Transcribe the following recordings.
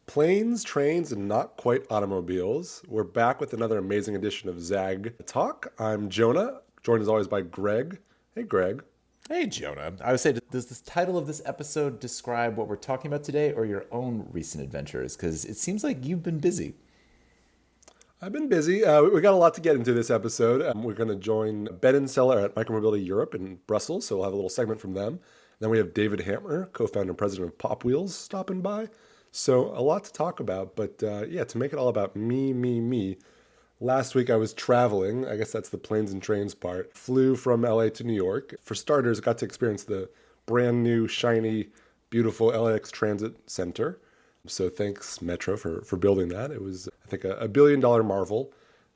Planes, trains, and not quite automobiles. We're back with another amazing edition of Zag Talk. I'm Jonah, joined as always by Greg. Hey, Greg. Hey, Jonah. I would say, does the title of this episode describe what we're talking about today or your own recent adventures? Because it seems like you've been busy. I've been busy. We got a lot to get into this episode. We're going to join Ben and Sela at Micromobility Europe in Brussels, so we'll have a little segment from them. Then we have David Hammer, co-founder and president of Pop Wheels, stopping by. So a lot to talk about, but to make it all about me. Last week I was traveling. I guess that's the planes and trains part. Flew from LA to New York. For starters, got to experience the brand new, shiny, beautiful LAX Transit Center. So thanks, Metro, for building that. It was, I think, a $1 billion marvel.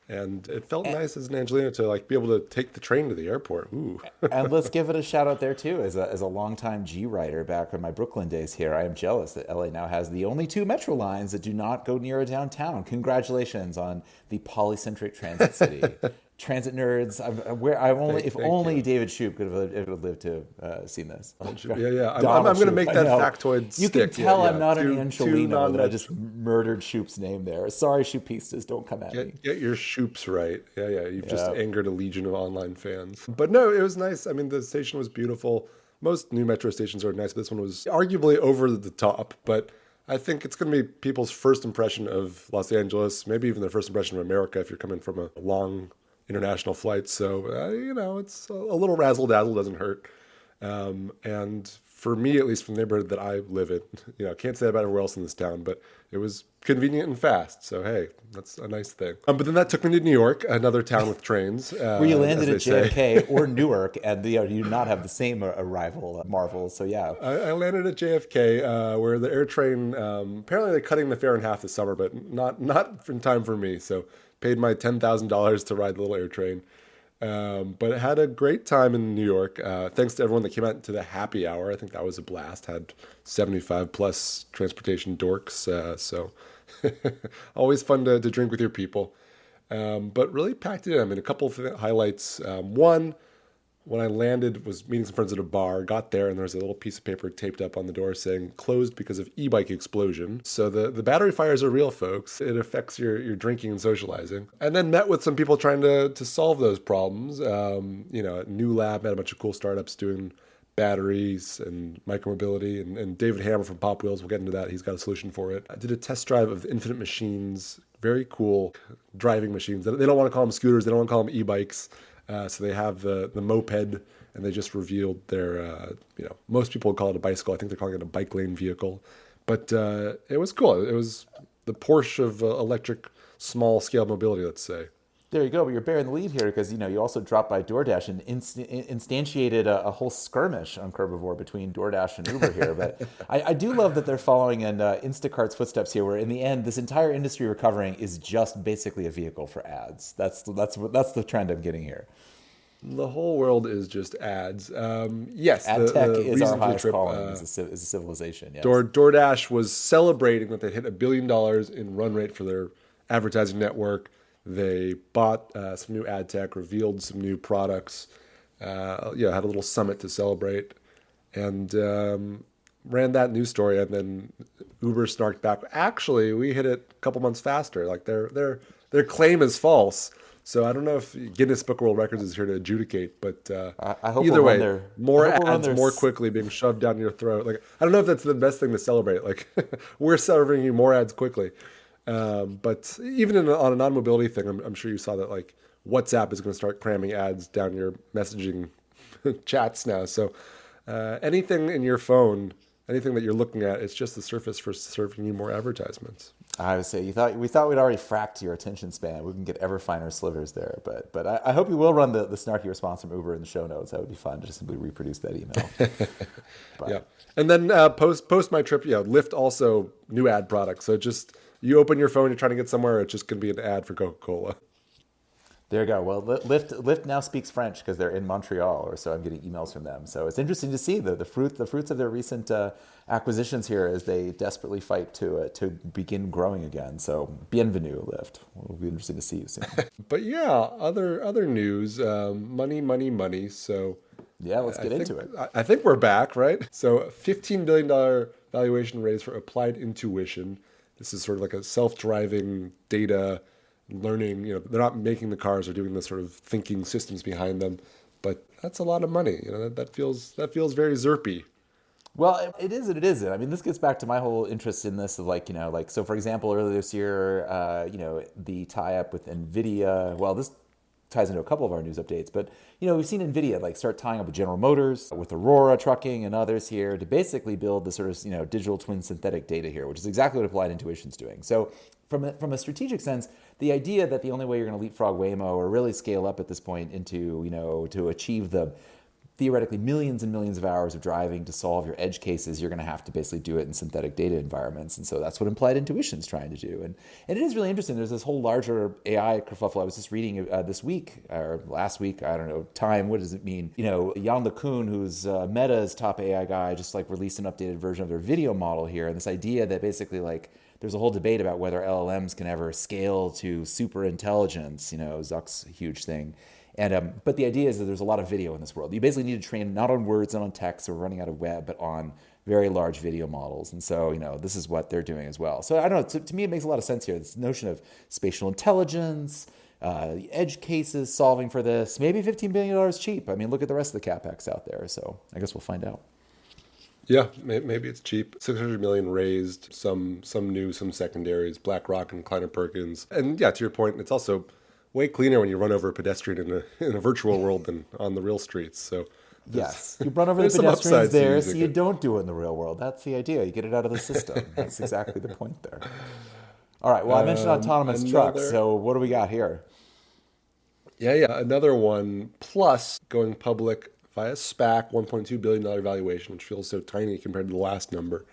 And it felt nice as an Angelino to be able to take the train to the airport. Ooh. And let's give it a shout out there too. As a longtime G rider back in my Brooklyn days here, I am jealous that LA now has the only 2 metro lines that do not go near a downtown. Congratulations on the polycentric transit city. Transit nerds. If only David Shoup could have lived to seen this. Yeah. I'm going to make that factoid stick. You can tell I'm not an Angelino that I just murdered Shoup's name there. Sorry, Shoupistas, don't come at me. Get your Shoups right. Yeah. You've just angered a legion of online fans. But no, it was nice. I mean, the station was beautiful. Most new metro stations are nice, but this one was arguably over the top. But I think it's going to be people's first impression of Los Angeles, maybe even their first impression of America if you're coming from a long international flights. So, it's a little razzle-dazzle, doesn't hurt. And for me, at least from the neighborhood that I live in, I can't say that about everywhere else in this town, but it was convenient and fast. So, hey, that's a nice thing. But then that took me to New York, another town with trains. Where you landed at JFK or Newark, and you do not have the same arrival marvels. So, yeah. I landed at JFK, where the air train, apparently they're cutting the fare in half this summer, but not in time for me. So, paid my $10,000 to ride the little air train. But had a great time in New York. Thanks to everyone that came out to the happy hour. I think that was a blast. Had 75 plus transportation dorks. So always fun to drink with your people. But really packed it in. I mean, a couple of highlights. One, when I landed, was meeting some friends at a bar, got there, and there was a little piece of paper taped up on the door saying closed because of e-bike explosion. So the battery fires are real, folks. It affects your drinking and socializing. And then met with some people trying to solve those problems. At New Lab, met a bunch of cool startups doing batteries and micromobility, and David Hammer from Pop Wheels, we'll get into that. He's got a solution for it. I did a test drive of Infinite Machines, very cool driving machines. They don't want to call them scooters. They don't want to call them e-bikes. So they have the moped, and they just revealed their, most people would call it a bicycle. I think they're calling it a bike lane vehicle. But it was cool. It was the Porsche of electric small-scale mobility, let's say. There you go. But you're bearing the lead here because, you also dropped by DoorDash and instantiated a whole skirmish on Curbivore between DoorDash and Uber here. But I do love that they're following in Instacart's footsteps here, where in the end, this entire industry recovering is just basically a vehicle for ads. That's the trend I'm getting here. The whole world is just ads. Yes, ad tech is our highest calling as a civilization. Yes. DoorDash was celebrating that they hit $1 billion in run rate for their advertising network. They bought some new ad tech, revealed some new products, had a little summit to celebrate, and ran that news story. And then Uber snarked back, actually, we hit it a couple months faster. Like their claim is false. So I don't know if Guinness Book of World Records is here to adjudicate, but I hope either way, more ads more quickly being shoved down your throat. Like I don't know if that's the best thing to celebrate. Like we're serving you more ads quickly. But even on a non-mobility thing, I'm sure you saw that like WhatsApp is going to start cramming ads down your messaging chats now. So anything in your phone, anything that you're looking at, it's just the surface for serving you more advertisements. I would say we thought we'd already fracked your attention span. We can get ever finer slivers there, but I hope you will run the snarky response from Uber in the show notes. That would be fun to just simply reproduce that email. Yeah, and then post my trip, Lyft also new ad products. So just you open your phone, you're trying to get somewhere, it's just going to be an ad for Coca-Cola. There you go. Well, Lyft now speaks French because they're in Montreal, or so I'm getting emails from them. So it's interesting to see the fruits of their recent acquisitions here as they desperately fight to begin growing again. So bienvenue, Lyft. It'll be interesting to see you soon. But yeah, other news, money, money, money. So Yeah, let's I get think into it. I think we're back, right? So $15 billion valuation raise for Applied Intuition. This is sort of like a self-driving data learning. They're not making the cars; they're doing the sort of thinking systems behind them. But that's a lot of money. That feels very Zerpy. Well, it is and it isn't. I mean, this gets back to my whole interest in this of so for example, earlier this year, the tie-up with NVIDIA. Well, this ties into a couple of our news updates, but we've seen NVIDIA start tying up with General Motors, with Aurora Trucking and others here to basically build the sort of digital twin synthetic data here, which is exactly what Applied Intuition's doing. So from a strategic sense, the idea that the only way you're going to leapfrog Waymo or really scale up at this point into to achieve the theoretically millions and millions of hours of driving to solve your edge cases, you're going to have to basically do it in synthetic data environments. And so that's what Implied Intuition is trying to do. And it is really interesting. There's this whole larger AI kerfuffle. I was just reading this week or last week, I don't know, time. What does it mean? Jan LeCun, who's Meta's top AI guy, just released an updated version of their video model here. And this idea that basically there's a whole debate about whether LLMs can ever scale to super intelligence, Zuck's huge thing. And but the idea is that there's a lot of video in this world. You basically need to train not on words and on text, so we're running out of web, but on very large video models. And so, this is what they're doing as well. So I don't know, to me, it makes a lot of sense here. This notion of spatial intelligence, edge cases, solving for this, maybe $15 billion cheap. I mean, look at the rest of the CapEx out there. So I guess we'll find out. Yeah, maybe it's cheap. 600 million raised, some new, some secondaries, BlackRock and Kleiner Perkins. And yeah, to your point, it's also way cleaner when you run over a pedestrian in a virtual world than on the real streets. So yes, you run over the pedestrians there, so you don't do it in the real world. That's the idea. You get it out of the system. That's exactly the point there. All right. Well, I mentioned autonomous trucks. So what do we got here? Yeah. Another one, Plus, going public via SPAC, $1.2 billion valuation, which feels so tiny compared to the last number.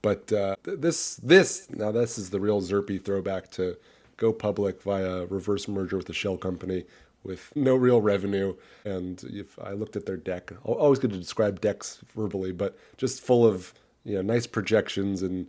But this is the real Zerpy throwback to go public via reverse merger with the shell company with no real revenue. And if I looked at their deck, always good to describe decks verbally, but just full of nice projections and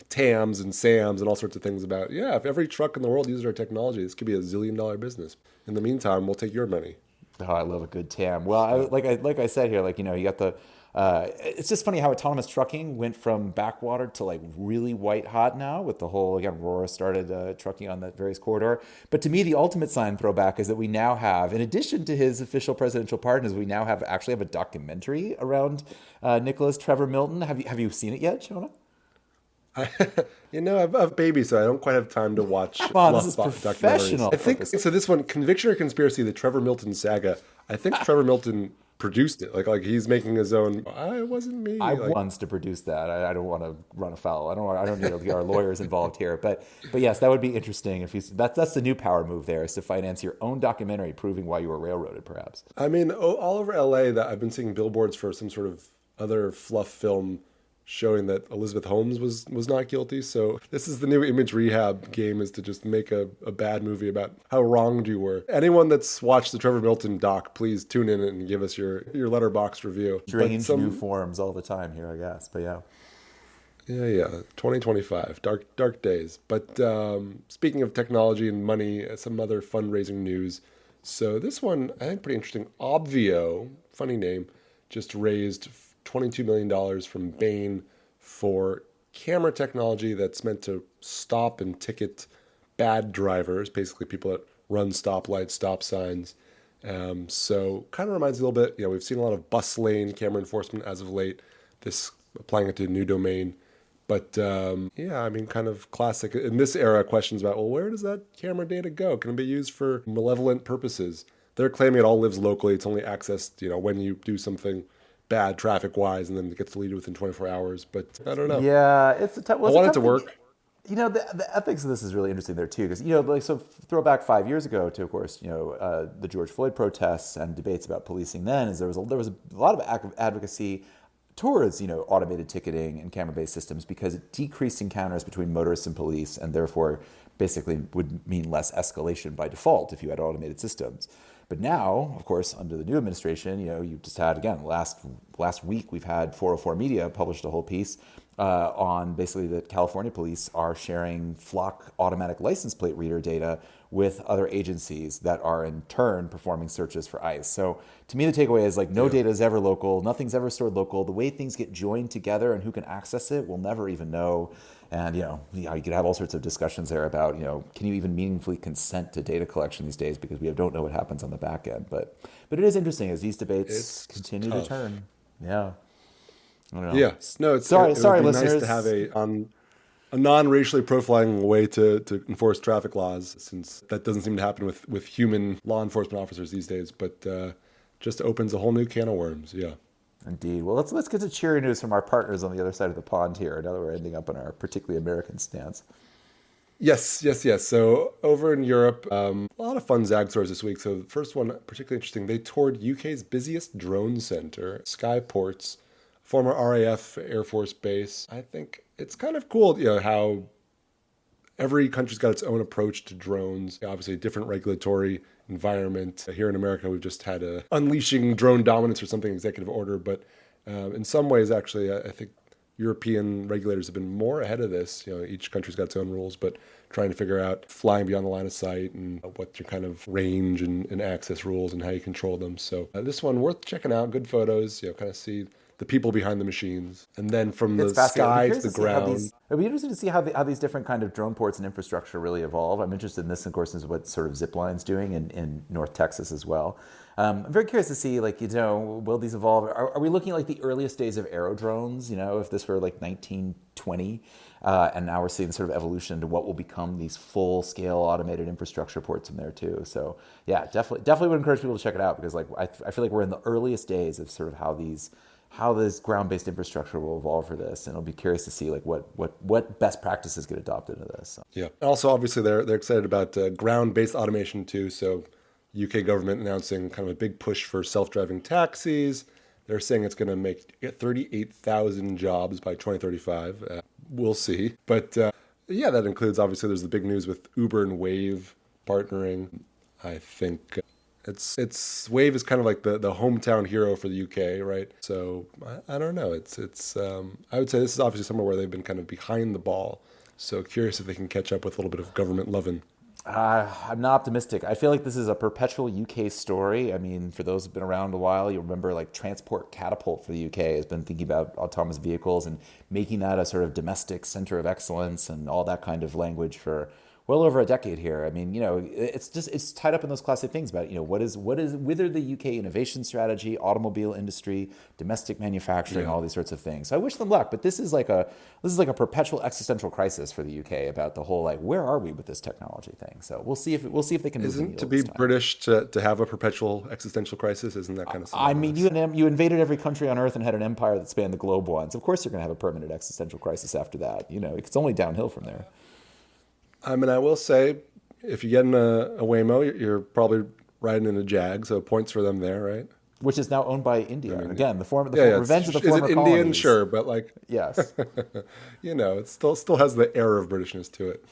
TAMs and SAMs and all sorts of things about, if every truck in the world uses our technology, this could be a $1 zillion business. In the meantime, we'll take your money. Oh, I love a good TAM. Well, like I said here, you got the. It's just funny how autonomous trucking went from backwater to really white hot now with the whole, again, Aurora started trucking on that various corridor. But to me, the ultimate sign throwback is that we now have, in addition to his official presidential pardons, we now actually have a documentary around Nicholas Trevor Milton. Have you seen it yet, Jonah? I've babies, so I don't quite have time to watch. Come on, this is professional. I think so. This one, Conviction or Conspiracy, the Trevor Milton saga. I think Trevor Milton produced it. Like he's making his own. It wasn't me. I wants to produce that. I don't want to run afoul. I don't need to get our lawyers involved here. But yes, that would be interesting if that's the new power move there, is to finance your own documentary proving why you were railroaded, perhaps. I mean, all over LA, that I've been seeing billboards for some sort of other fluff film showing that Elizabeth Holmes was not guilty. So this is the new image rehab game, is to just make a bad movie about how wronged you were. Anyone that's watched the Trevor Milton doc, please tune in and give us your letterboxd review. Strange new forms all the time here, I guess. But yeah. Yeah. 2025, dark days. But speaking of technology and money, some other fundraising news. So this one, I think pretty interesting. Obvio, funny name, just raised $22 million from Bain for camera technology that's meant to stop and ticket bad drivers, basically people that run stoplights, stop signs. So kind of reminds me a little bit, we've seen a lot of bus lane camera enforcement as of late, this applying it to a new domain. But kind of classic. In this era, questions about, well, where does that camera data go? Can it be used for malevolent purposes? They're claiming it all lives locally. It's only accessed, when you do something bad traffic-wise, and then it gets deleted within 24 hours. But I don't know. Yeah, it's a tough. I want it to work. The ethics of this is really interesting there too, because so throw back 5 years ago to, of course, the George Floyd protests and debates about policing. Then, is there was a lot of advocacy towards automated ticketing and camera-based systems because it decreased encounters between motorists and police, and therefore basically would mean less escalation by default if you had automated systems. But now, of course, under the new administration, you just had, again, last week, we've had 404 Media published a whole piece on basically that California police are sharing flock automatic license plate reader data with other agencies that are in turn performing searches for ICE. So to me, the takeaway is like no data is ever local. Nothing's ever stored local. The way things get joined together and who can access it, we'll never even know. And, you could have all sorts of discussions there about, can you even meaningfully consent to data collection these days because we don't know what happens on the back end. But it is interesting as these debates continue to turn. Yeah. I don't know. Yes. No, sorry, it would be listeners. nice to have a non-racially profiling way to enforce traffic laws, since that doesn't seem to happen with human law enforcement officers these days, but just opens a whole new can of worms. Yeah. Indeed. Well, let's get to cheery news from our partners on the other side of the pond here, now that we're ending up on our particularly American stance. Yes. So over in Europe, a lot of fun ZAG stories this week. So the first one, particularly interesting, they toured UK's busiest drone center, Skyports, former RAF Air Force base. I think it's kind of cool, how every country's got its own approach to drones. Obviously, a different regulatory environment. Here in America, we've just had a unleashing drone dominance or something, executive order. But in some ways, actually, I think European regulators have been more ahead of this. Each country's got its own rules, but trying to figure out flying beyond the line of sight and what your kind of range and access rules and how you control them. So this one worth checking out. Good photos. Kind of see the people behind the machines, and then from the sky to the ground. It'll be interesting to see how these different kind of drone ports and infrastructure really evolve. I'm interested in this, of course, is what sort of Zipline's doing in North Texas as well. I'm very curious to see, will these evolve? Are we looking at like the earliest days of aerodrones? If this were like 1920, and now we're seeing sort of evolution to what will become these full-scale automated infrastructure ports in there too. So yeah, definitely would encourage people to check it out, because I feel like we're in the earliest days of sort of how this ground-based infrastructure will evolve for this, and I'll be curious to see what best practices get adopted into this. So. Yeah. Also, obviously, they're excited about ground-based automation too. So, UK government announcing kind of a big push for self-driving taxis. They're saying it's going to make 38,000 jobs by 2035. We'll see. But that includes, obviously, there's the big news with Uber and Wave partnering. I think it's Wave is kind of like the hometown hero for the UK, right? So I don't know. It's I would say this is obviously somewhere where they've been kind of behind the ball. So curious if they can catch up with a little bit of government loving. I'm not optimistic. I feel like this is a perpetual UK story. I mean, for those who've been around a while, you'll remember like Transport Catapult for the UK has been thinking about autonomous vehicles and making that a sort of domestic center of excellence and all that kind of language for well over a decade here. I mean, it's tied up in those classic things about, whether the UK innovation strategy, automobile industry, domestic manufacturing, all these sorts of things. So I wish them luck, but this is like a perpetual existential crisis for the UK about the whole, where are we with this technology thing? So we'll see if they can move the needle. Isn't to be British to have a perpetual existential crisis? Isn't that kind of I mean, you invaded every country on Earth and had an empire that spanned the globe once. Of course you're going to have a permanent existential crisis after that. It's only downhill from there. I mean, I will say, if you get in a Waymo, you're probably riding in a Jag, so points for them there, right? Which is now owned by India. Again, the revenge of the former colonies. Is it Indian? Sure, but yes, it still has the air of Britishness to it.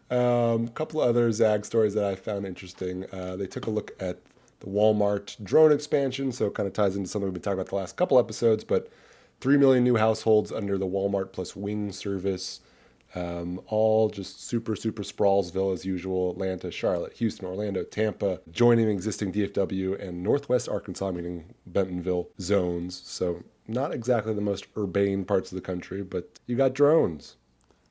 A couple of other ZAG stories that I found interesting. They took a look at the Walmart drone expansion, so it kind of ties into something we've been talking about the last couple episodes. But 3 million new households under the Walmart plus Wing service. All just super Sprawlsville as usual. Atlanta, Charlotte, Houston, Orlando, Tampa, joining existing DFW and Northwest Arkansas, meaning Bentonville zones. So not exactly the most urbane parts of the country, but you got drones.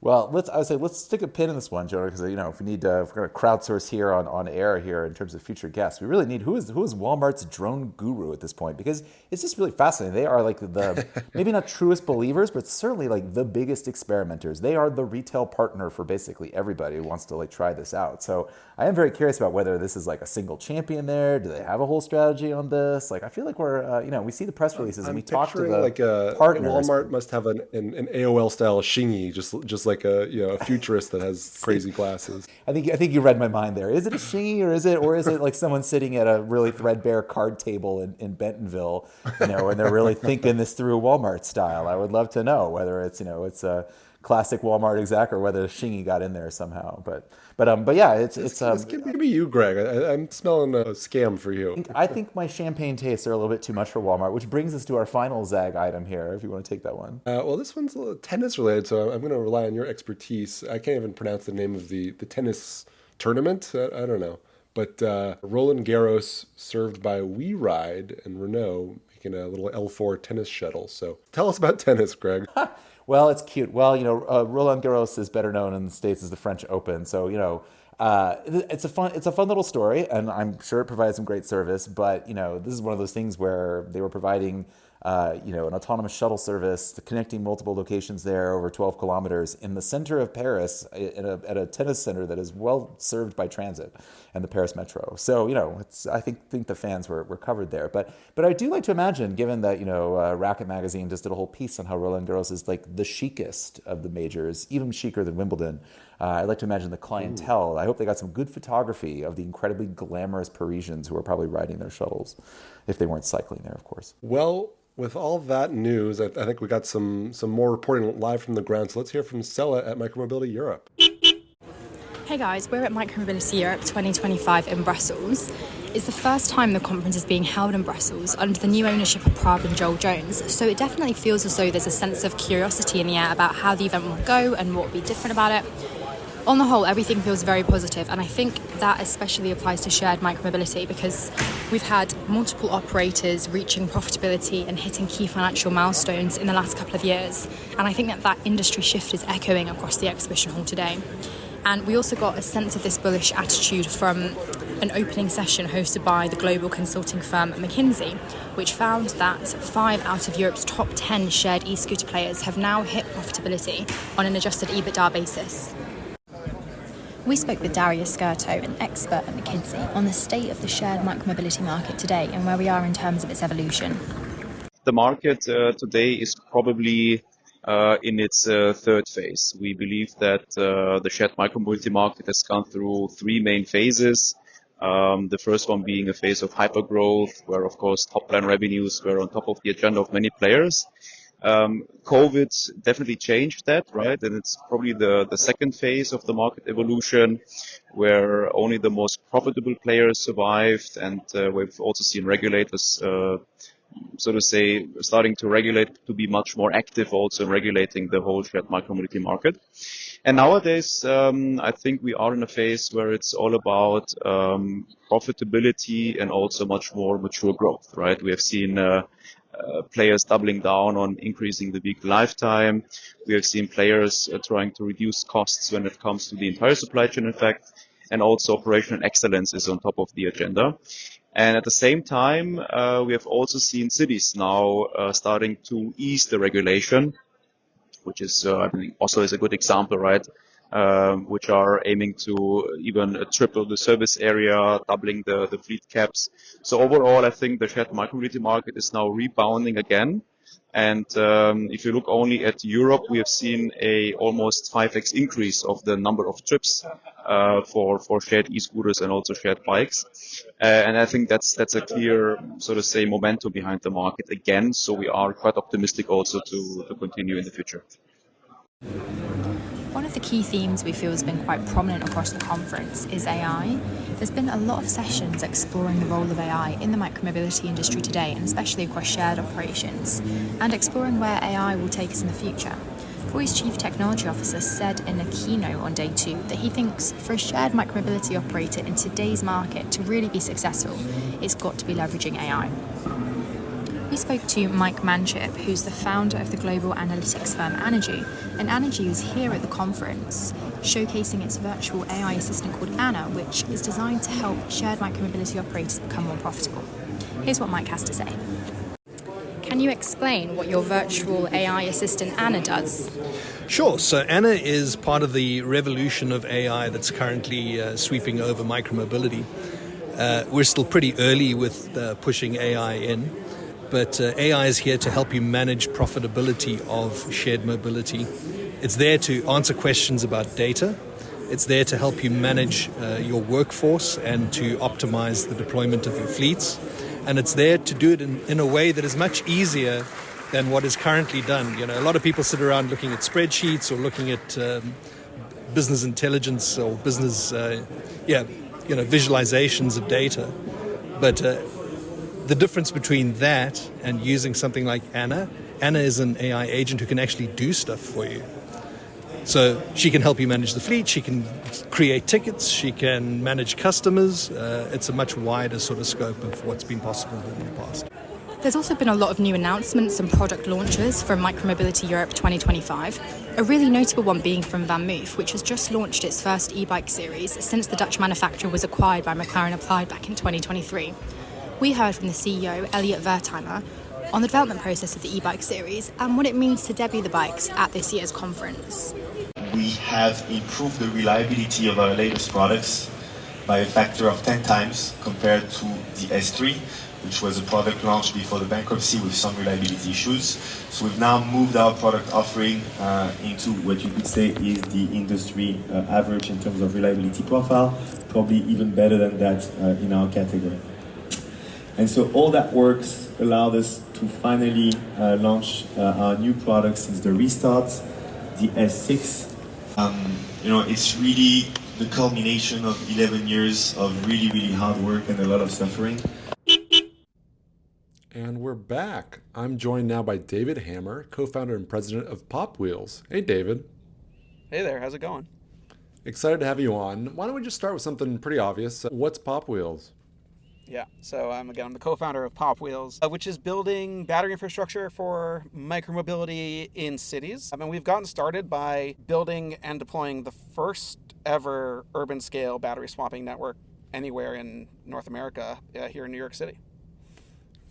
Well, let's stick a pin in this one, Jonah, because if we're going to crowdsource here on air here in terms of future guests, we really need who is Walmart's drone guru at this point, because it's just really fascinating. They are like the maybe not truest believers, but certainly like the biggest experimenters. They are the retail partner for basically everybody who wants to try this out. So I am very curious about whether this is like a single champion there. Do they have a whole strategy on this? I feel like we're we see the press releases and we talk to the partners. Walmart must have an AOL style shingy, just like a futurist that has crazy glasses. I think you read my mind there. Is it a shingy or is it like someone sitting at a really threadbare card table in Bentonville, and they're really thinking this through Walmart style? I would love to know whether it's classic Walmart exec or whether Shingy got in there somehow. But yeah, This could be you, Greg. I'm smelling a scam for you. I think my champagne tastes are a little bit too much for Walmart, which brings us to our final Zag item here, if you want to take that one. Well, this one's a little tennis related, so I'm going to rely on your expertise. I can't even pronounce the name of the tennis tournament. I don't know. But Roland Garros served by We Ride and Renault making a little L4 tennis shuttle. So tell us about tennis, Greg. Well, it's cute. Well, Roland Garros is better known in the States as the French Open. So, it's a fun little story, and I'm sure it provides some great service. But, this is one of those things where they were providing, an autonomous shuttle service connecting multiple locations there over 12 kilometers in the center of Paris at a tennis center that is well served by transit and the Paris Metro. So, I think the fans were covered there. But I do like to imagine, given that, Racket Magazine just did a whole piece on how Roland Garros is like the chicest of the majors, even chicer than Wimbledon. I'd like to imagine the clientele. Ooh. I hope they got some good photography of the incredibly glamorous Parisians who are probably riding their shuttles, if they weren't cycling there, of course. Well, with all that news, I think we got some more reporting live from the ground. So let's hear from Sela at Micromobility Europe. Hey guys, we're at Micromobility Europe 2025 in Brussels. It's the first time the conference is being held in Brussels under the new ownership of Prague and Joel Jones, so it definitely feels as though there's a sense of curiosity in the air about how the event will go and what will be different about it. On the whole, everything feels very positive, and I think that especially applies to shared micromobility because we've had multiple operators reaching profitability and hitting key financial milestones in the last couple of years, and I think that industry shift is echoing across the exhibition hall today. And we also got a sense of this bullish attitude from an opening session hosted by the global consulting firm McKinsey, which found that 5 out of Europe's top 10 shared e-scooter players have now hit profitability on an adjusted EBITDA basis. We spoke with Darius Skirto, an expert at McKinsey, on the state of the shared micromobility market today and where we are in terms of its evolution. The market today is probably in its third phase. We believe that the shared micromobility market has gone through 3 main phases. The first one being a phase of hypergrowth, where of course top-line revenues were on top of the agenda of many players. COVID definitely changed that, right? And it's probably the second phase of the market evolution, where only the most profitable players survived, and we've also seen regulators, so to say, starting to regulate, to be much more active also in regulating the whole shared micromobility market. And nowadays, I think we are in a phase where it's all about profitability and also much more mature growth, right? We have seen players doubling down on increasing the vehicle lifetime. We have seen players trying to reduce costs when it comes to the entire supply chain, in fact, and also operational excellence is on top of the agenda. And at the same time, we have also seen cities now starting to ease the regulation, which is, I think, also is a good example, right? Which are aiming to even triple the service area, doubling the fleet caps. So overall, I think the shared micromobility market is now rebounding again. And if you look only at Europe, we have seen a almost 5x increase of the number of trips for shared e-scooters and also shared bikes. And I think that's a clear, so to say, momentum behind the market again. So we are quite optimistic also to continue in the future. One of the key themes we feel has been quite prominent across the conference is AI. There's been a lot of sessions exploring the role of AI in the micromobility industry today, and especially across shared operations, and exploring where AI will take us in the future. Voi's Chief Technology Officer said in a keynote on day 2 that he thinks for a shared micromobility operator in today's market to really be successful, it's got to be leveraging AI. We spoke to Mike Manchip, who's the founder of the global analytics firm Anergy, and Anergy is here at the conference showcasing its virtual AI assistant called Anna, which is designed to help shared micromobility operators become more profitable. Here's what Mike has to say. Can you explain what your virtual AI assistant Anna does? Sure. So Anna is part of the revolution of AI that's currently sweeping over micromobility. We're still pretty early with pushing AI in. But AI is here to help you manage profitability of shared mobility. It's there to answer questions about data. It's there to help you manage your workforce and to optimize the deployment of your fleets. And it's there to do it in a way that is much easier than what is currently done. A lot of people sit around looking at spreadsheets or looking at business intelligence or business, visualizations of data. But the difference between that and using something like Anna is an AI agent who can actually do stuff for you. So she can help you manage the fleet, she can create tickets, she can manage customers. It's a much wider sort of scope of what's been possible in the past. There's also been a lot of new announcements and product launches from Micromobility Europe 2025. A really notable one being from Van Moof, which has just launched its first e-bike series since the Dutch manufacturer was acquired by McLaren Applied back in 2023. We heard from the CEO, Elliot Wertheimer, on the development process of the e-bike series and what it means to debut the bikes at this year's conference. We have improved the reliability of our latest products by a factor of 10 times compared to the S3, which was a product launched before the bankruptcy with some reliability issues. So we've now moved our product offering into what you could say is the industry average in terms of reliability profile, probably even better than that in our category. And so all that works allowed us to finally launch our new product since the restart, the S6. It's really the culmination of 11 years of really, really hard work and a lot of suffering. And we're back. I'm joined now by David Hammer, co-founder and president of Pop Wheels. Hey, David. Hey there, how's it going? Excited to have you on. Why don't we just start with something pretty obvious? What's Pop Wheels? Yeah, so I'm the co-founder of Pop Wheels, which is building battery infrastructure for micromobility in cities. We've gotten started by building and deploying the first ever urban scale battery swapping network anywhere in North America, here in New York City.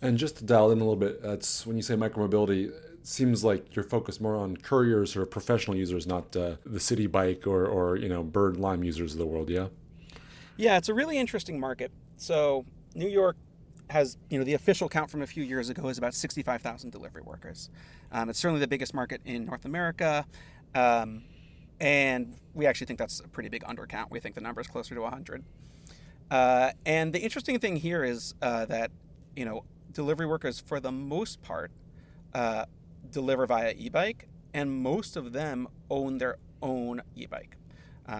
And just to dial in a little bit, that's when you say micromobility, it seems like you're focused more on couriers or professional users, not the city bike or Bird Lime users of the world, yeah? Yeah, it's a really interesting market. So New York has, the official count from a few years ago is about 65,000 delivery workers. It's certainly the biggest market in North America. And we actually think that's a pretty big undercount. We think the number is closer to 100. And the interesting thing here is that, delivery workers, for the most part, deliver via e-bike, and most of them own their own e-bike.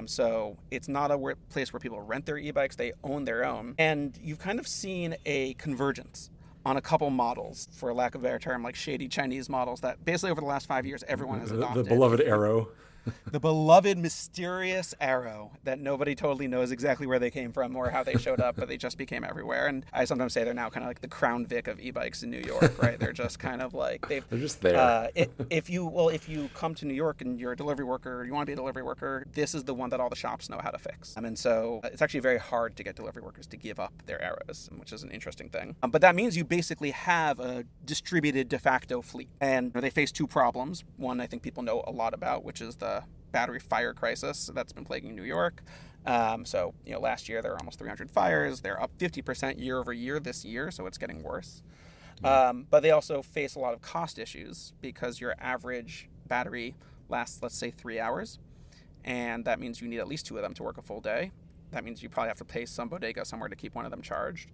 So it's not a place where people rent their e-bikes, they own their own. And you've kind of seen a convergence on a couple models, for lack of a better term, like shady Chinese models that basically over the last 5 years, everyone has adopted. The beloved Arrow. The beloved mysterious Arrow that nobody totally knows exactly where they came from or how they showed up, but they just became everywhere. And I sometimes say they're now kind of like the Crown Vic of e-bikes in New York, right? They're just kind of like they're just there. If you come to New York and you're a delivery worker, you want to be a delivery worker, this is the one that all the shops know how to fix. And so it's actually very hard to get delivery workers to give up their Arrows, which is an interesting thing. But that means you basically have a distributed de facto fleet, and they face two problems. One, I think people know a lot about, which is the battery fire crisis that's been plaguing New York. Last year there were almost 300 fires. They're up 50% year over year this year, so it's getting worse. But they also face a lot of cost issues because your average battery lasts, let's say, 3 hours. And that means you need at least 2 of them to work a full day. That means you probably have to pay some bodega somewhere to keep one of them charged.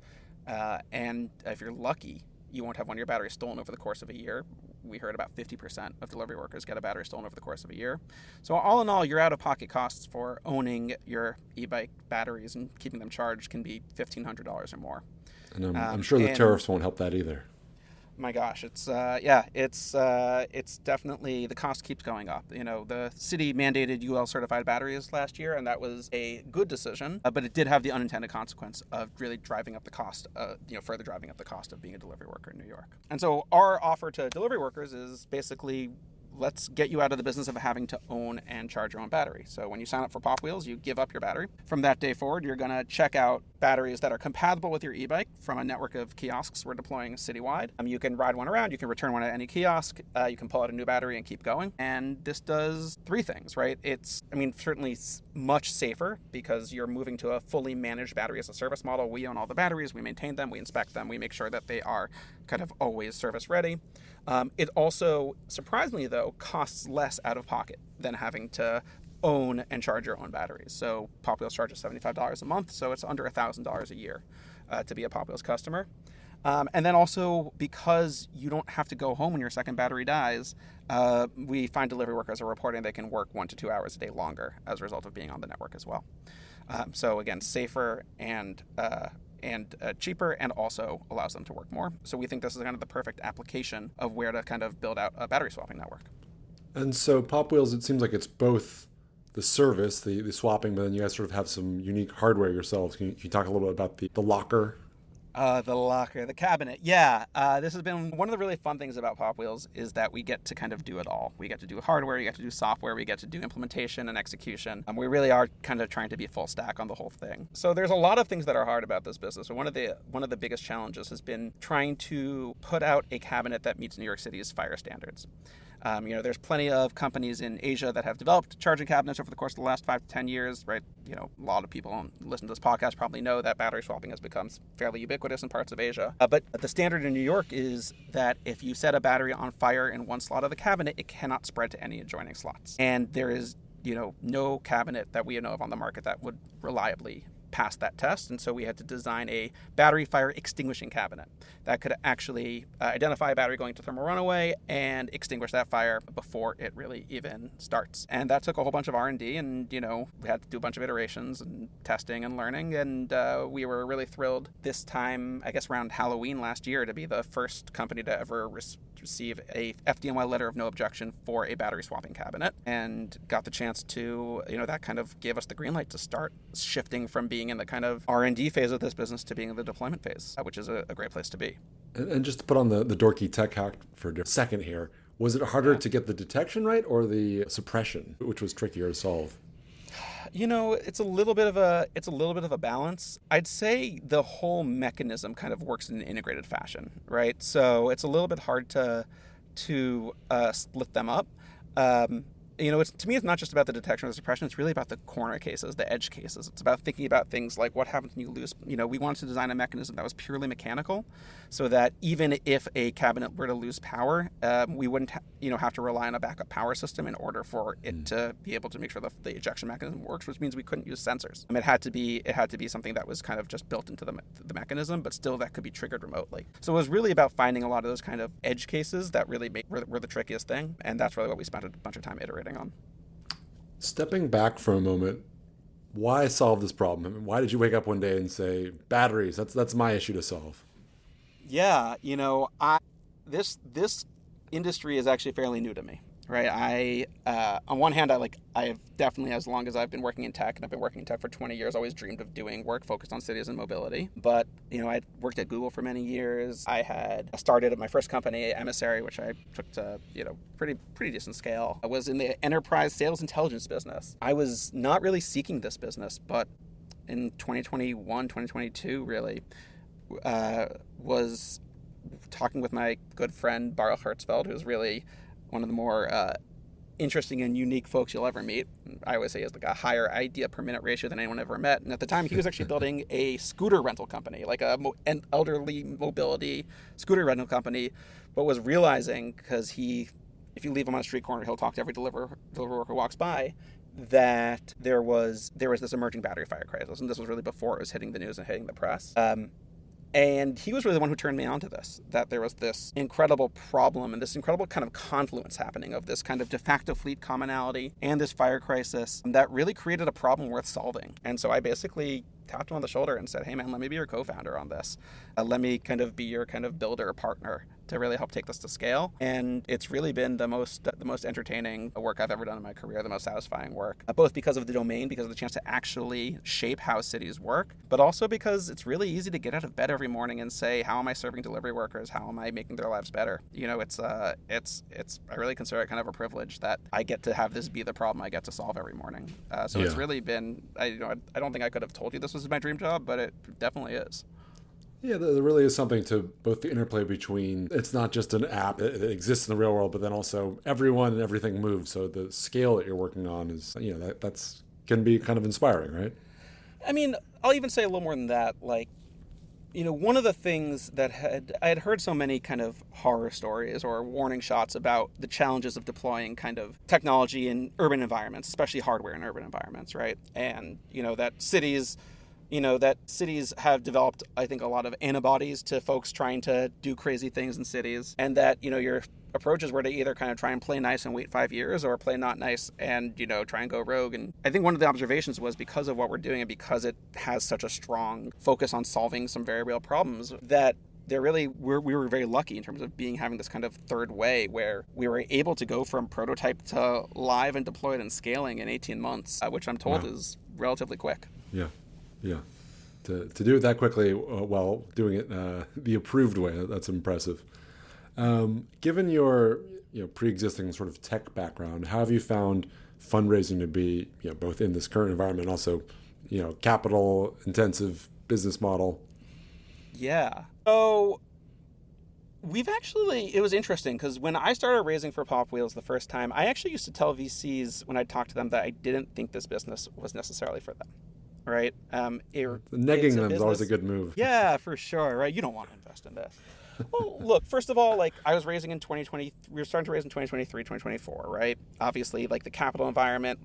And if you're lucky, you won't have one of your batteries stolen over the course of a year. We heard about 50% of delivery workers get a battery stolen over the course of a year. So all in all, your out-of-pocket costs for owning your e-bike batteries and keeping them charged can be $1,500 or more. And I'm sure the tariffs won't help that either. My gosh, it's definitely, the cost keeps going up. The city mandated UL certified batteries last year, and that was a good decision, but it did have the unintended consequence of really driving up the cost, further driving up the cost of being a delivery worker in New York. And so our offer to delivery workers is basically, let's get you out of the business of having to own and charge your own battery. So when you sign up for Pop Wheels, you give up your battery. From that day forward, you're going to check out batteries that are compatible with your e-bike from a network of kiosks we're deploying citywide. You can ride one around, you can return one at any kiosk, you can pull out a new battery and keep going. And this does 3 things, right? It's, certainly much safer because you're moving to a fully managed battery as a service model. We own all the batteries, we maintain them, we inspect them, we make sure that they are kind of always service ready. It also, surprisingly though, costs less out of pocket than having to own and charge your own batteries. So Pop Wheels charges $75 a month, so it's under $1,000 a year to be a Pop Wheels customer. And then also because you don't have to go home when your second battery dies, we find delivery workers are reporting they can work 1 to 2 hours a day longer as a result of being on the network as well. So again, safer and cheaper, and also allows them to work more. So we think this is kind of the perfect application of where to kind of build out a battery swapping network. And so Pop Wheels, it seems like it's both the service, the swapping, but then you guys sort of have some unique hardware yourselves. Can you talk a little bit about the locker? The locker, the cabinet. Yeah, this has been one of the really fun things about Pop Wheels is that we get to kind of do it all. We get to do hardware, we get to do software, we get to do implementation and execution. We really are kind of trying to be full stack on the whole thing. So there's a lot of things that are hard about this business. So one of the biggest challenges has been trying to put out a cabinet that meets New York City's fire standards. There's plenty of companies in Asia that have developed charging cabinets over the course of the last 5 to 10 years, right? A lot of people who listen to this podcast probably know that battery swapping has become fairly ubiquitous in parts of Asia. But the standard in New York is that if you set a battery on fire in one slot of the cabinet, it cannot spread to any adjoining slots. And there is, no cabinet that we know of on the market that would reliably pass that test, and so we had to design a battery fire extinguishing cabinet that could actually identify a battery going to thermal runaway and extinguish that fire before it really even starts. And that took a whole bunch of R&D, and we had to do a bunch of iterations and testing and learning, and we were really thrilled this time, I guess around Halloween last year, to be the first company to ever receive a FDNY letter of no objection for a battery swapping cabinet, and got the chance to, that kind of gave us the green light to start shifting from being in the kind of R&D phase of this business to being in the deployment phase, which is a great place to be. And just to put on the dorky tech hack for a second here, was it harder to get the detection right or the suppression, which was trickier to solve? It's a little bit of a balance. I'd say the whole mechanism kind of works in an integrated fashion, right? So it's a little bit hard to split them up. To me, it's not just about the detection or the suppression. It's really about the corner cases, the edge cases. It's about thinking about things like what happens when you lose. We wanted to design a mechanism that was purely mechanical, so that even if a cabinet were to lose power, we wouldn't have to rely on a backup power system in order for it to be able to make sure the ejection mechanism works, which means we couldn't use sensors. It had to be something that was kind of just built into the mechanism, but still that could be triggered remotely. So it was really about finding a lot of those kind of edge cases that really were the trickiest thing, and that's really what we spent a bunch of time iterating on. Stepping back for a moment, why solve this problem? I mean, why did you wake up one day and say, batteries, that's my issue to solve? Yeah, this industry is actually fairly new to me, right? On one hand, I have definitely, as long as I've been working in tech, and I've been working in tech for 20 years, always dreamed of doing work focused on cities and mobility. But, I'd worked at Google for many years. I had started at my first company, Emissary, which I took to, pretty decent scale. I was in the enterprise sales intelligence business. I was not really seeking this business, but in 2021, 2022, really, was talking with my good friend, Baruch Hertzfeld, who's really one of the more interesting and unique folks you'll ever meet. I always say he has like a higher idea per minute ratio than anyone ever met. And at the time, he was actually building a scooter rental company, like an elderly mobility scooter rental company, but was realizing, because if you leave him on a street corner, he'll talk to every delivery worker who walks by, that there was this emerging battery fire crisis. And this was really before it was hitting the news and hitting the press. And he was really the one who turned me on to this, that there was this incredible problem and this incredible kind of confluence happening of this kind of de facto fleet commonality and this fire crisis that really created a problem worth solving. And so I basically tapped him on the shoulder and said, hey man, let me be your co-founder on this. Let me kind of be your kind of builder partner to really help take this to scale. And it's really been the most entertaining work I've ever done in my career, the most satisfying work, both because of the domain, because of the chance to actually shape how cities work, but also because it's really easy to get out of bed every morning and say, how am I serving delivery workers? How am I making their lives better? I really consider it kind of a privilege that I get to have this be the problem I get to solve every morning. It's really been, I don't think I could have told you this was my dream job, but it definitely is. Yeah, there really is something to both the interplay between, it's not just an app that exists in the real world, but then also everyone and everything moves. So the scale that you're working on is, that's can be kind of inspiring, right? I mean, I'll even say a little more than that. One of the things that I had heard so many kind of horror stories or warning shots about the challenges of deploying kind of technology in urban environments, especially hardware in urban environments, right? And, that cities, that cities have developed, I think, a lot of antibodies to folks trying to do crazy things in cities, and that, your approaches were to either kind of try and play nice and wait 5 years, or play not nice and, try and go rogue. And I think one of the observations was, because of what we're doing and because it has such a strong focus on solving some very real problems, that we were very lucky in terms of having this kind of third way where we were able to go from prototype to live and deployed and scaling in 18 months, which I'm told is relatively quick. Yeah. To do it that quickly while doing it the approved way, that's impressive. Given your pre-existing sort of tech background, how have you found fundraising to be both in this current environment, also capital intensive business model? Yeah. So it was interesting because when I started raising for Pop Wheels the first time, I actually used to tell VCs when I talked to them that I didn't think this business was necessarily for them. Right? Negging them is always a good move. Yeah, for sure. Right? You don't want to invest in this. Well, look, first of all, I was raising in 2020, we were starting to raise in 2023, 2024, right? Obviously, the capital environment,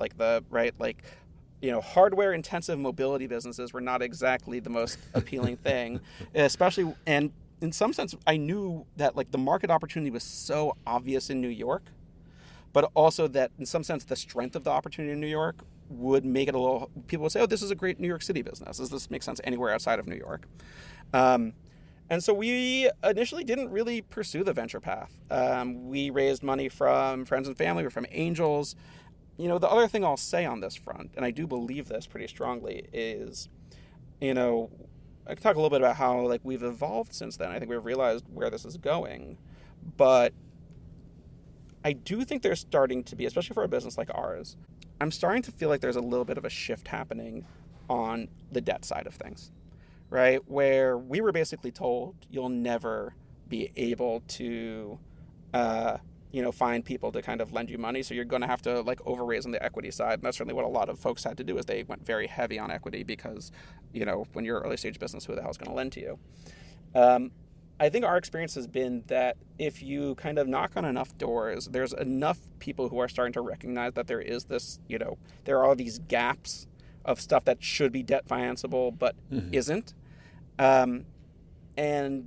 hardware intensive mobility businesses were not exactly the most appealing thing, especially, and in some sense, I knew that the market opportunity was so obvious in New York, but also that in some sense, the strength of the opportunity in New York would make it people would say, oh, this is a great New York City business. Does this make sense anywhere outside of New York? And so we initially didn't really pursue the venture path. We raised money from friends and family or from angels. The other thing I'll say on this front, and I do believe this pretty strongly, is, I can talk a little bit about how we've evolved since then. I think we've realized where this is going, but I do think there's starting to be, especially for a business like ours, I'm starting to feel like there's a little bit of a shift happening on the debt side of things, right? Where we were basically told you'll never be able to, find people to kind of lend you money. So you're going to have to over-raise on the equity side. And that's certainly what a lot of folks had to do, is they went very heavy on equity because, when you're an early stage business, who the hell is going to lend to you? I think our experience has been that if you kind of knock on enough doors, there's enough people who are starting to recognize that there is this, there are these gaps of stuff that should be debt financeable but isn't. And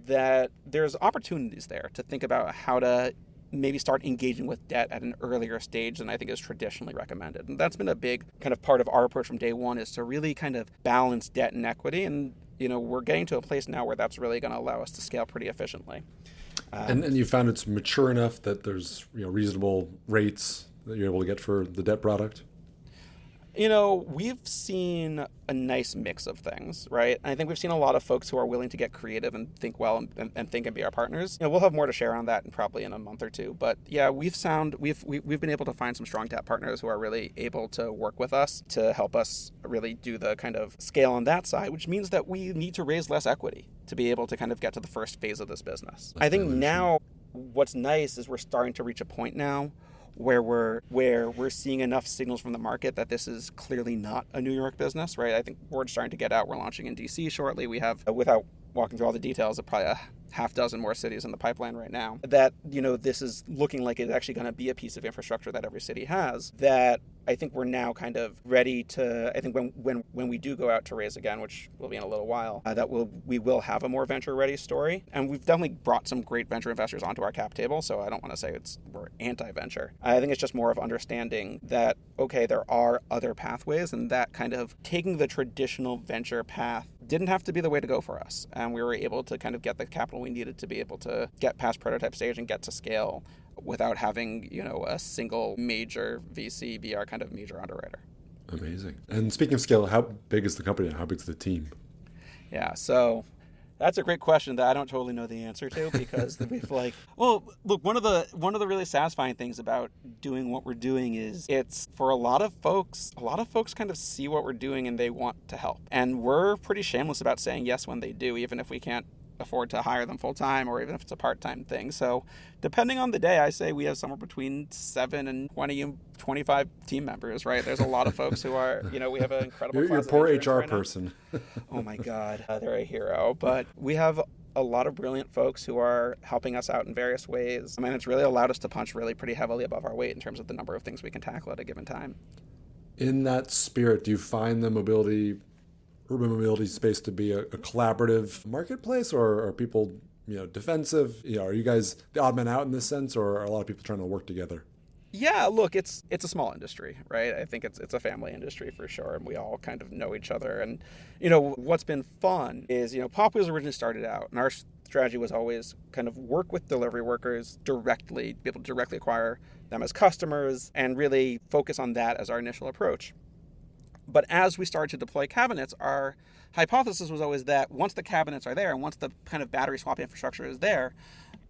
that there's opportunities there to think about how to maybe start engaging with debt at an earlier stage than I think is traditionally recommended. And that's been a big kind of part of our approach from day one, is to really kind of balance debt and equity. And we're getting to a place now where that's really going to allow us to scale pretty efficiently. And you found it's mature enough that there's reasonable rates that you're able to get for the debt product? We've seen a nice mix of things, right? And I think we've seen a lot of folks who are willing to get creative and think well and think and be our partners. We'll have more to share on that probably in a month or two. But yeah, we've been able to find some strong debt partners who are really able to work with us to help us really do the kind of scale on that side, which means that we need to raise less equity to be able to kind of get to the first phase of this business. I think now what's nice is we're starting to reach a point now where we're seeing enough signals from the market that this is clearly not a New York business, right? I think word's starting to get out. We're launching in DC shortly. We have, without walking through all the details, probably a half dozen more cities in the pipeline right now. That, this is looking like it's actually going to be a piece of infrastructure that every city has, that I think we're now kind of ready to, I think when we do go out to raise again, which will be in a little while, we will have a more venture-ready story. And we've definitely brought some great venture investors onto our cap table, so I don't want to say we're anti-venture. I think it's just more of understanding that, okay, there are other pathways, and that kind of taking the traditional venture path didn't have to be the way to go for us. And we were able to kind of get the capital we needed to be able to get past prototype stage and get to scale without having, a single major VC be our kind of major underwriter. Amazing. And speaking of scale, how big is the company and how big is the team? Yeah, so that's a great question that I don't totally know the answer to, because we've well, look, one of the really satisfying things about doing what we're doing is it's, for a lot of folks kind of see what we're doing and they want to help. And we're pretty shameless about saying yes when they do, even if we can't afford to hire them full time or even if it's a part-time thing. So depending on the day, I say we have somewhere between 7 and 20 and 25 team members, right? There's a lot of folks who are, we have an incredible Your poor HR person. Oh my God, they're a hero. But we have a lot of brilliant folks who are helping us out in various ways. I mean, it's really allowed us to punch really pretty heavily above our weight in terms of the number of things we can tackle at a given time. In that spirit, do you find the mobility urban mobility space to be a collaborative marketplace, or are people, defensive? Are you guys the odd man out in this sense, or are a lot of people trying to work together? Yeah, look, it's a small industry, right? I think it's a family industry for sure, and we all kind of know each other. And what's been fun is Pop Wheels originally started out, and our strategy was always kind of work with delivery workers directly, be able to directly acquire them as customers, and really focus on that as our initial approach. But as we started to deploy cabinets, our hypothesis was always that once the cabinets are there and once the kind of battery swap infrastructure is there,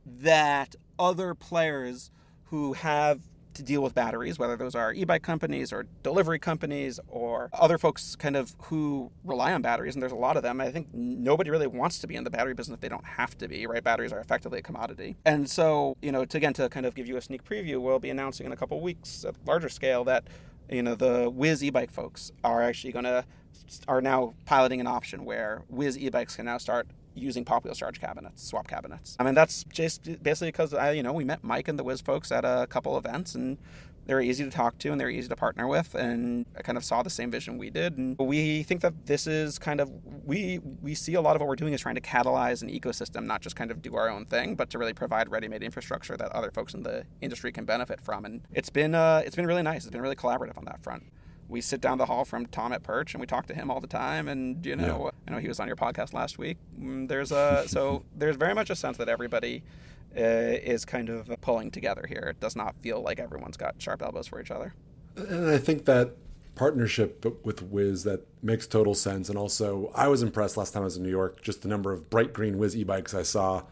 that other players who have to deal with batteries, whether those are e-bike companies or delivery companies or other folks kind of who rely on batteries, and there's a lot of them. I think nobody really wants to be in the battery business if they don't have to be, right? Batteries are effectively a commodity. And so, to kind of give you a sneak preview, we'll be announcing in a couple of weeks at larger scale that the Whiz e-bike folks are now piloting an option where Whiz e-bikes can now start using Pop Wheels charge cabinets, swap cabinets. I mean, that's just basically because we met Mike and the Whiz folks at a couple events, and they're easy to talk to and they're easy to partner with, and I kind of saw the same vision we did. And we think that this is kind of, we see a lot of what we're doing is trying to catalyze an ecosystem, not just kind of do our own thing, but to really provide ready-made infrastructure that other folks in the industry can benefit from. And it's been really nice. It's been really collaborative on that front. We sit down the hall from Tom at Perch and we talk to him all the time. And, I know he was on your podcast last week. There's very much a sense that everybody is kind of pulling together here. It does not feel like everyone's got sharp elbows for each other. And I think that partnership with Whiz, that makes total sense. And also, I was impressed last time I was in New York, just the number of bright green Whiz e-bikes I saw.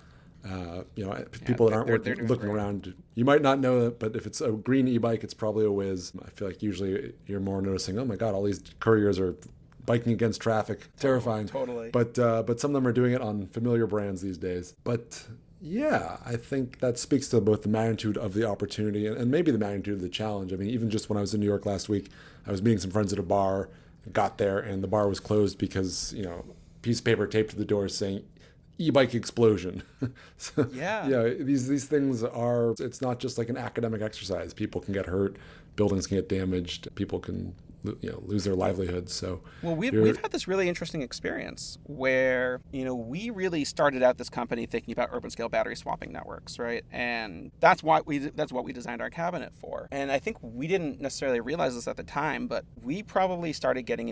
People that aren't looking around, you might not know it, but if it's a green e-bike, it's probably a Whiz. I feel like usually you're more noticing, oh my God, all these couriers are biking against traffic. Terrifying. Totally. But some of them are doing it on familiar brands these days. But yeah, I think that speaks to both the magnitude of the opportunity and maybe the magnitude of the challenge. I mean, even just when I was in New York last week, I was meeting some friends at a bar, got there, and the bar was closed because, piece of paper taped to the door saying, e-bike explosion. So, these things are, it's not just like an academic exercise. People can get hurt, buildings can get damaged, people can lose their livelihoods. So we've had this really interesting experience where we really started out this company thinking about urban scale battery swapping networks, right? And that's what we designed our cabinet for. And I think we didn't necessarily realize this at the time, but we probably started getting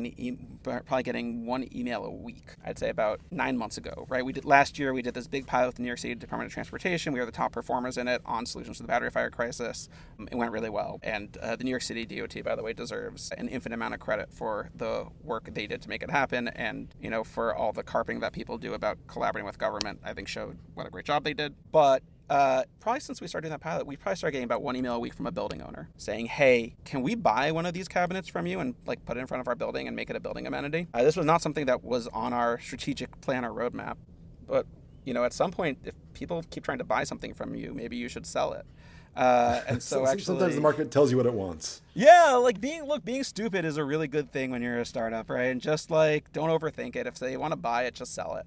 getting one email a week. I'd say about 9 months ago, right? Last year we did this big pilot with the New York City Department of Transportation. We were the top performers in it on solutions to the battery fire crisis. It went really well, and the New York City DOT, by the way, deserves an infinite amount of credit for the work they did to make it happen, and for all the carping that people do about collaborating with government. I think showed what a great job they did. But probably since we started doing that pilot, we probably started getting about one email a week from a building owner saying, hey, can we buy one of these cabinets from you and put it in front of our building and make it a building amenity? This was not something that was on our strategic plan or roadmap, but at some point, if people keep trying to buy something from you, maybe you should sell it. And so actually, sometimes the market tells you what it wants. Yeah, being stupid is a really good thing when you're a startup, right? And just don't overthink it. If they want to buy it, just sell it.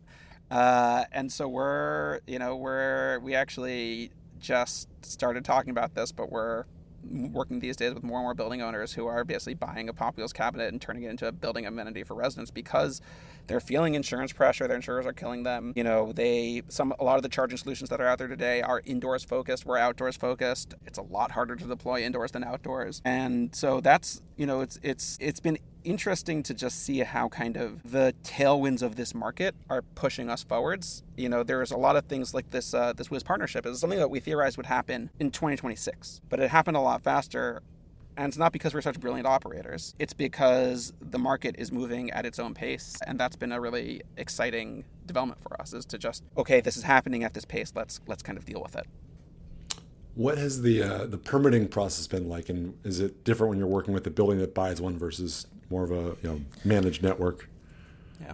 And so we actually just started talking about this, but we're working these days with more and more building owners who are basically buying a Pop Wheels cabinet and turning it into a building amenity for residents because they're feeling insurance pressure. Their insurers are killing them. A lot of the charging solutions that are out there today are indoors focused. We're outdoors focused. It's a lot harder to deploy indoors than outdoors. And so that's, it's been interesting to just see how kind of the tailwinds of this market are pushing us forwards. There's a lot of things like this Whiz partnership is something that we theorized would happen in 2026, but it happened a lot faster. And it's not because we're such brilliant operators. It's because the market is moving at its own pace. And that's been a really exciting development for us, is to just, okay, this is happening at this pace. Let's kind of deal with it. What has the permitting process been like? And is it different when you're working with a building that buys one versus more of a managed network? Yeah.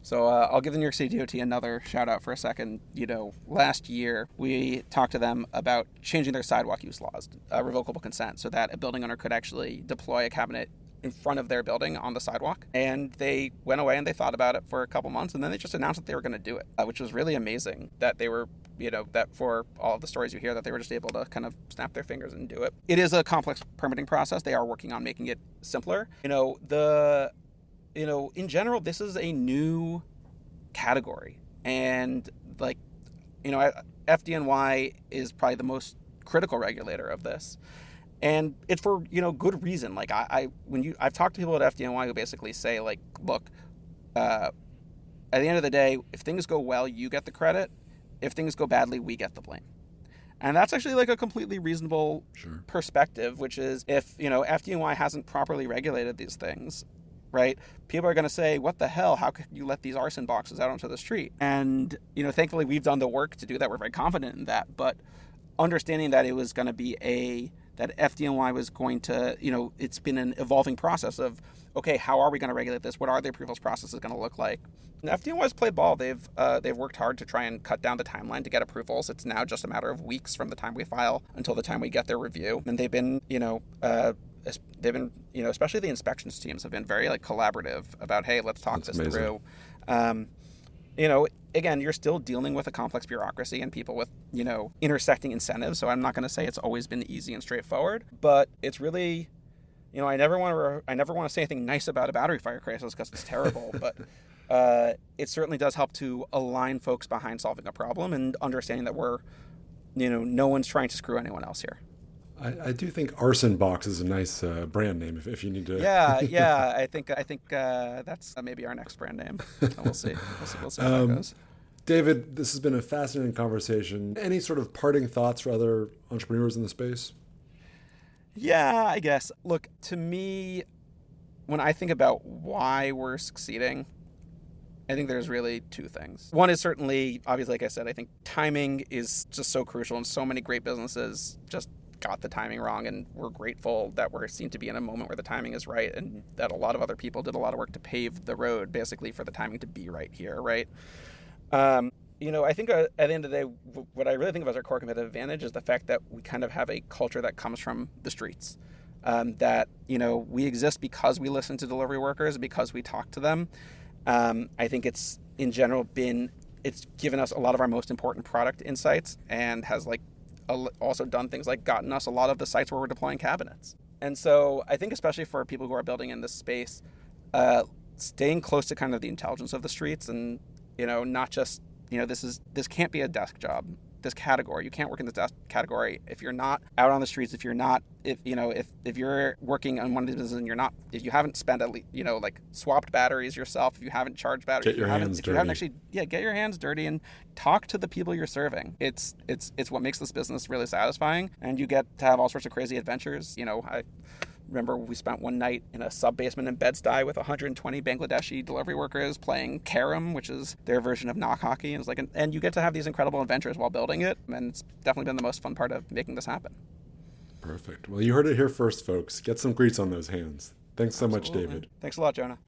So I'll give the New York City DOT another shout out for a second. Last year we talked to them about changing their sidewalk use laws, revocable consent, so that a building owner could actually deploy a cabinet in front of their building on the sidewalk. And they went away and they thought about it for a couple months, and then they just announced that they were going to do it, which was really amazing. That they were, that for all of the stories you hear, that they were just able to kind of snap their fingers and do it. It is a complex permitting process. They are working on making it simpler. in general, this is a new category, and FDNY is probably the most critical regulator of this, and it's for good reason. Like I've talked to people at FDNY who basically say, like, look, at the end of the day, if things go well, you get the credit. If things go badly, we get the blame. And that's actually like a completely reasonable perspective, which is if, FDNY hasn't properly regulated these things, right? People are going to say, what the hell? How could you let these arson boxes out onto the street? And, thankfully we've done the work to do that. We're very confident in that. But understanding that it was going to be that FDNY was going to, it's been an evolving process of, okay, how are we going to regulate this? What are the approvals processes going to look like? And FDNY's played ball. They've worked hard to try and cut down the timeline to get approvals. It's now just a matter of weeks from the time we file until the time we get their review. And they've been, especially the inspections teams have been very collaborative about, hey, let's talk this through. Again, you're still dealing with a complex bureaucracy and people with, intersecting incentives. So I'm not going to say it's always been easy and straightforward, but it's really, I never want to say anything nice about a battery fire crisis because it's terrible, but it certainly does help to align folks behind solving a problem and understanding that we're, no one's trying to screw anyone else here. I do think Arson Box is a nice brand name if you need to. Yeah. I think that's maybe our next brand name. So we'll see. We'll see how that goes. David, this has been a fascinating conversation. Any sort of parting thoughts for other entrepreneurs in the space? Yeah, I guess. Look, to me, when I think about why we're succeeding, I think there's really two things. One is certainly, obviously, like I said, I think timing is just so crucial, and so many great businesses just got the timing wrong, and we're grateful that we seem to be in a moment where the timing is right, and that a lot of other people did a lot of work to pave the road, basically, for the timing to be right here, right? I think at the end of the day, what I really think of as our core competitive advantage is the fact that we kind of have a culture that comes from the streets. That, we exist because we listen to delivery workers, because we talk to them. I think it's, in general, it's given us a lot of our most important product insights, and has also done things like gotten us a lot of the sites where we're deploying cabinets. And so I think especially for people who are building in this space, staying close to kind of the intelligence of the streets, and, not just, this can't be a desk job, this category. You can't work in this desk category if you're not out on the streets, if you're working on one of these businesses and if you haven't spent at least, swapped batteries yourself, if you haven't charged batteries, get your hands dirty and talk to the people you're serving. It's what makes this business really satisfying, and you get to have all sorts of crazy adventures. I remember we spent one night in a sub-basement in Bed-Stuy with 120 Bangladeshi delivery workers playing carom, which is their version of knock hockey. And and you get to have these incredible adventures while building it. And it's definitely been the most fun part of making this happen. Perfect. Well, you heard it here first, folks. Get some grease on those hands. Thanks so much, David. Thanks a lot, Jonah.